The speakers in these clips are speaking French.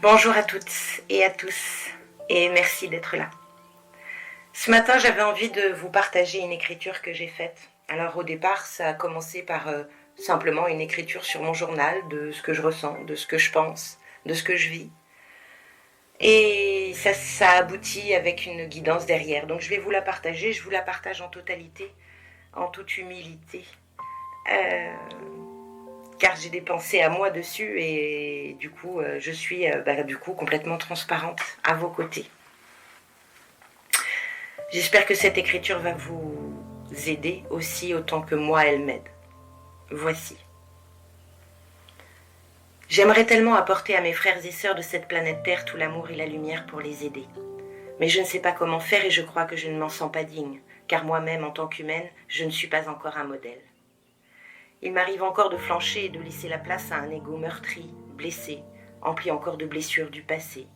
Bonjour à toutes et à tous et merci d'être là. Ce matin, j'avais envie de vous partager une écriture que j'ai faite. Alors au départ, ça a commencé par simplement une écriture sur mon journal de ce que je ressens, de ce que je pense, de ce que je vis. Et ça aboutit avec une guidance derrière. Donc je vais vous la partager, je vous la partage en totalité, en toute humilité. Car j'ai des pensées à moi dessus et du coup, je suis complètement transparente à vos côtés. J'espère que cette écriture va vous aider aussi autant que moi elle m'aide. Voici. J'aimerais tellement apporter à mes frères et sœurs de cette planète Terre tout l'amour et la lumière pour les aider. Mais je ne sais pas comment faire et je crois que je ne m'en sens pas digne, car moi-même, en tant qu'humaine, je ne suis pas encore un modèle. Il m'arrive encore de flancher et de laisser la place à un ego meurtri, blessé, empli encore de blessures du passé.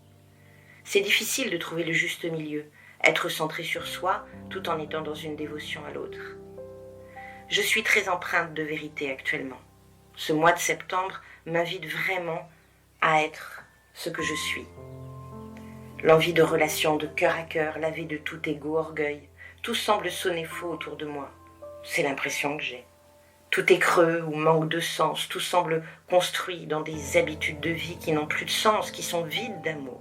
C'est difficile de trouver le juste milieu, être centré sur soi tout en étant dans une dévotion à l'autre. Je suis très empreinte de vérité actuellement. Ce mois de septembre m'invite vraiment à être ce que je suis. L'envie de relation de cœur à cœur, lavée de tout égo, orgueil, tout semble sonner faux autour de moi. C'est l'impression que j'ai. Tout est creux ou manque de sens, tout semble construit dans des habitudes de vie qui n'ont plus de sens, qui sont vides d'amour.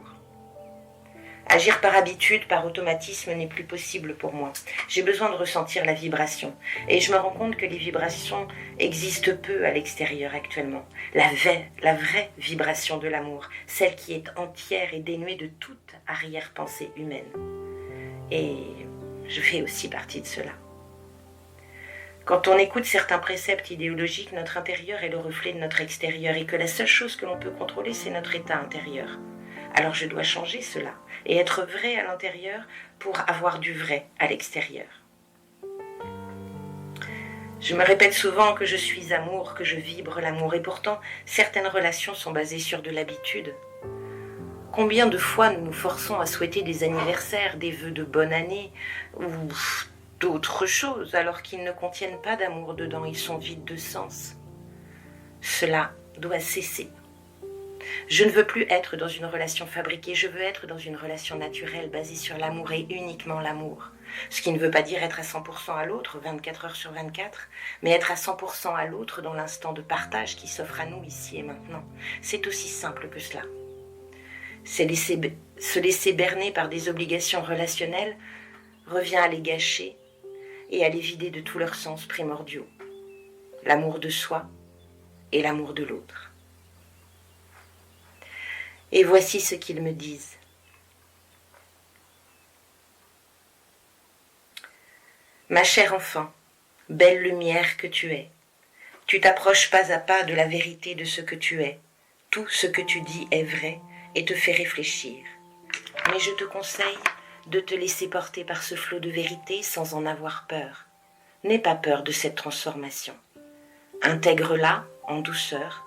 Agir par habitude, par automatisme n'est plus possible pour moi. J'ai besoin de ressentir la vibration. Et je me rends compte que les vibrations existent peu à l'extérieur actuellement. La vraie vibration de l'amour, celle qui est entière et dénuée de toute arrière-pensée humaine. Et je fais aussi partie de cela. Quand on écoute certains préceptes idéologiques, notre intérieur est le reflet de notre extérieur et que la seule chose que l'on peut contrôler, c'est notre état intérieur. Alors je dois changer cela et être vrai à l'intérieur pour avoir du vrai à l'extérieur. Je me répète souvent que je suis amour, que je vibre l'amour et pourtant certaines relations sont basées sur de l'habitude. Combien de fois nous nous forçons à souhaiter des anniversaires, des vœux de bonne année ou d'autres choses alors qu'ils ne contiennent pas d'amour dedans, ils sont vides de sens. Cela doit cesser. Je ne veux plus être dans une relation fabriquée, je veux être dans une relation naturelle basée sur l'amour et uniquement l'amour. Ce qui ne veut pas dire être à 100% à l'autre, 24 heures sur 24, mais être à 100% à l'autre dans l'instant de partage qui s'offre à nous ici et maintenant. C'est aussi simple que cela. Se laisser berner par des obligations relationnelles revient à les gâcher et à les vider de tous leurs sens primordiaux. L'amour de soi et l'amour de l'autre. Et voici ce qu'ils me disent. Ma chère enfant, belle lumière que tu es, tu t'approches pas à pas de la vérité de ce que tu es. Tout ce que tu dis est vrai et te fait réfléchir. Mais je te conseille de te laisser porter par ce flot de vérité sans en avoir peur. N'aie pas peur de cette transformation. Intègre-la en douceur.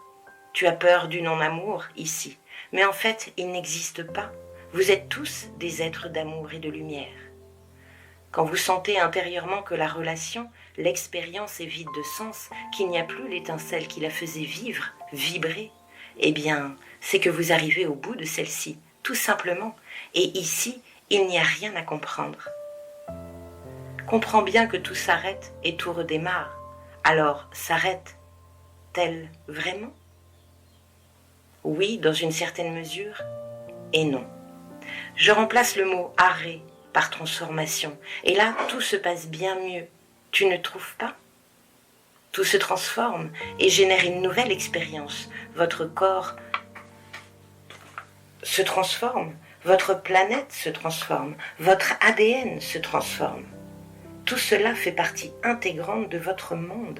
Tu as peur du non-amour ici. Mais en fait, il n'existe pas. Vous êtes tous des êtres d'amour et de lumière. Quand vous sentez intérieurement que la relation, l'expérience est vide de sens, qu'il n'y a plus l'étincelle qui la faisait vivre, vibrer, eh bien, c'est que vous arrivez au bout de celle-ci, tout simplement. Et ici, il n'y a rien à comprendre. Comprends bien que tout s'arrête et tout redémarre. Alors, s'arrête-t-elle vraiment ? Oui, dans une certaine mesure, et non. Je remplace le mot arrêt par transformation. Et là, tout se passe bien mieux. Tu ne trouves pas ? Tout se transforme et génère une nouvelle expérience. Votre corps se transforme, votre planète se transforme, votre ADN se transforme. Tout cela fait partie intégrante de votre monde,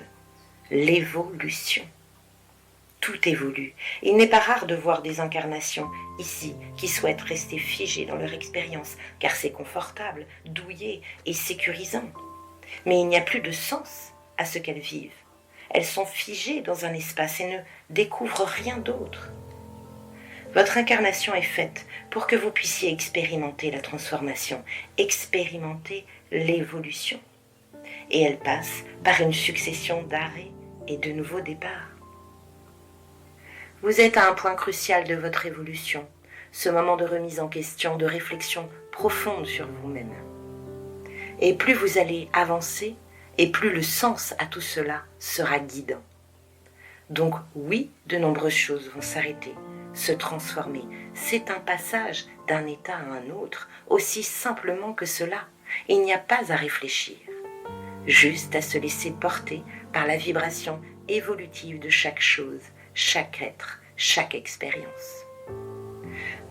l'évolution. Tout évolue. Il n'est pas rare de voir des incarnations ici qui souhaitent rester figées dans leur expérience, car c'est confortable, douillet et sécurisant. Mais il n'y a plus de sens à ce qu'elles vivent. Elles sont figées dans un espace et ne découvrent rien d'autre. Votre incarnation est faite pour que vous puissiez expérimenter la transformation, expérimenter l'évolution. Et elle passe par une succession d'arrêts et de nouveaux départs. Vous êtes à un point crucial de votre évolution. ce moment de remise en question, de réflexion profonde sur vous-même. Et plus vous allez avancer, et plus le sens à tout cela sera guidant. Donc oui, de nombreuses choses vont s'arrêter, se transformer. C'est un passage d'un état à un autre, aussi simplement que cela. Il n'y a pas à réfléchir, juste à se laisser porter par la vibration évolutive de chaque chose, chaque être, chaque expérience.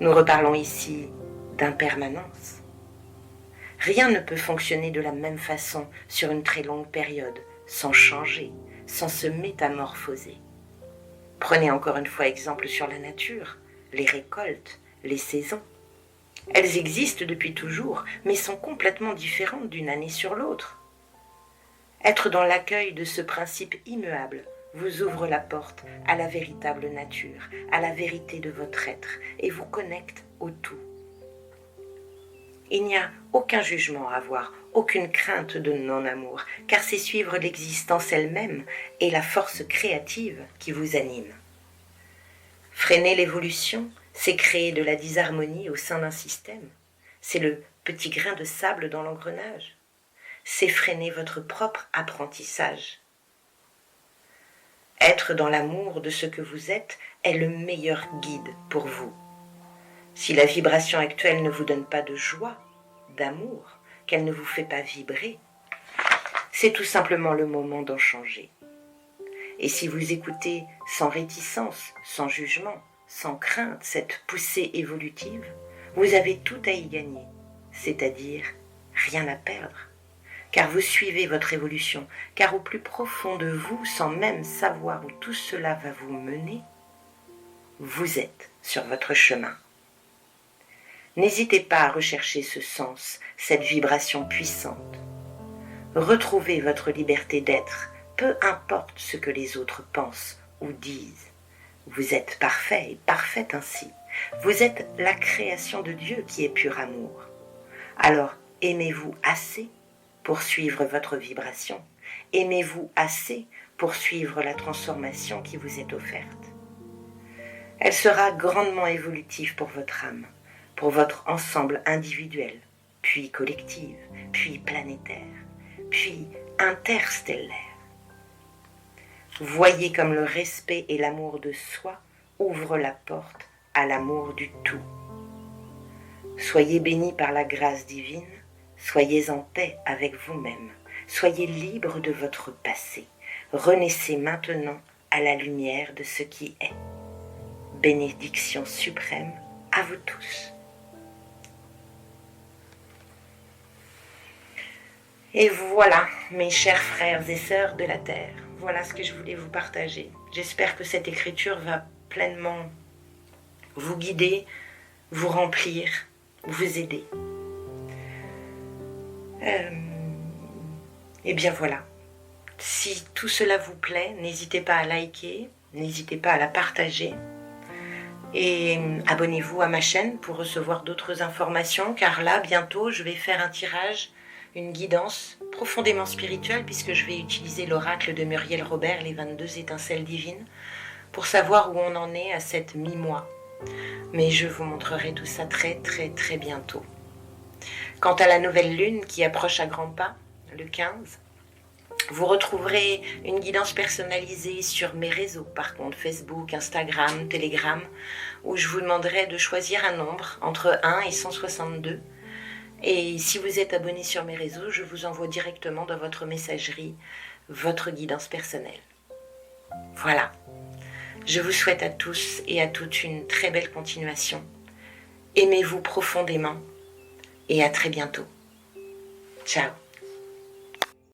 Nous reparlons ici d'impermanence. Rien ne peut fonctionner de la même façon sur une très longue période, sans changer, sans se métamorphoser. Prenez encore une fois exemple sur la nature, les récoltes, les saisons. Elles existent depuis toujours, mais sont complètement différentes d'une année sur l'autre. Être dans l'accueil de ce principe immuable vous ouvre la porte à la véritable nature, à la vérité de votre être, et vous connecte au tout. Il n'y a aucun jugement à avoir, aucune crainte de non-amour, car c'est suivre l'existence elle-même et la force créative qui vous anime. Freiner l'évolution, c'est créer de la disharmonie au sein d'un système. C'est le petit grain de sable dans l'engrenage. C'est freiner votre propre apprentissage. Être dans l'amour de ce que vous êtes est le meilleur guide pour vous. Si la vibration actuelle ne vous donne pas de joie, d'amour, qu'elle ne vous fait pas vibrer, c'est tout simplement le moment d'en changer. Et si vous écoutez sans réticence, sans jugement, sans crainte cette poussée évolutive, vous avez tout à y gagner, c'est-à-dire rien à perdre. Car vous suivez votre évolution, car au plus profond de vous, sans même savoir où tout cela va vous mener, vous êtes sur votre chemin. N'hésitez pas à rechercher ce sens, cette vibration puissante. Retrouvez votre liberté d'être, peu importe ce que les autres pensent ou disent. Vous êtes parfait et parfaite ainsi. Vous êtes la création de Dieu qui est pur amour. Alors aimez-vous assez pour suivre votre vibration. Aimez-vous assez pour suivre la transformation qui vous est offerte. Elle sera grandement évolutive pour votre âme, pour votre ensemble individuel, puis collectif, puis planétaire, puis interstellaire. Voyez comme le respect et l'amour de soi ouvrent la porte à l'amour du tout. Soyez bénis par la grâce divine, soyez en paix avec vous-même, soyez libre de votre passé, renaissez maintenant à la lumière de ce qui est. Bénédiction suprême à vous tous. Et voilà, mes chers frères et sœurs de la Terre, voilà ce que je voulais vous partager. J'espère que cette écriture va pleinement vous guider, vous remplir, vous aider. Et bien voilà, si tout cela vous plaît, n'hésitez pas à liker, n'hésitez pas à la partager. Et abonnez-vous à ma chaîne pour recevoir d'autres informations, car là, bientôt, je vais faire un tirage, une guidance profondément spirituelle, puisque je vais utiliser l'oracle de Muriel Robert, les 22 étincelles divines, pour savoir où on en est à cette mi-mois. Mais je vous montrerai tout ça très très très bientôt. Quant à la nouvelle lune qui approche à grands pas, le 15, vous retrouverez une guidance personnalisée sur mes réseaux, par contre Facebook, Instagram, Telegram, où je vous demanderai de choisir un nombre entre 1 et 162. Et si vous êtes abonné sur mes réseaux, je vous envoie directement dans votre messagerie votre guidance personnelle. Voilà. Je vous souhaite à tous et à toutes une très belle continuation. Aimez-vous profondément et à très bientôt. Ciao.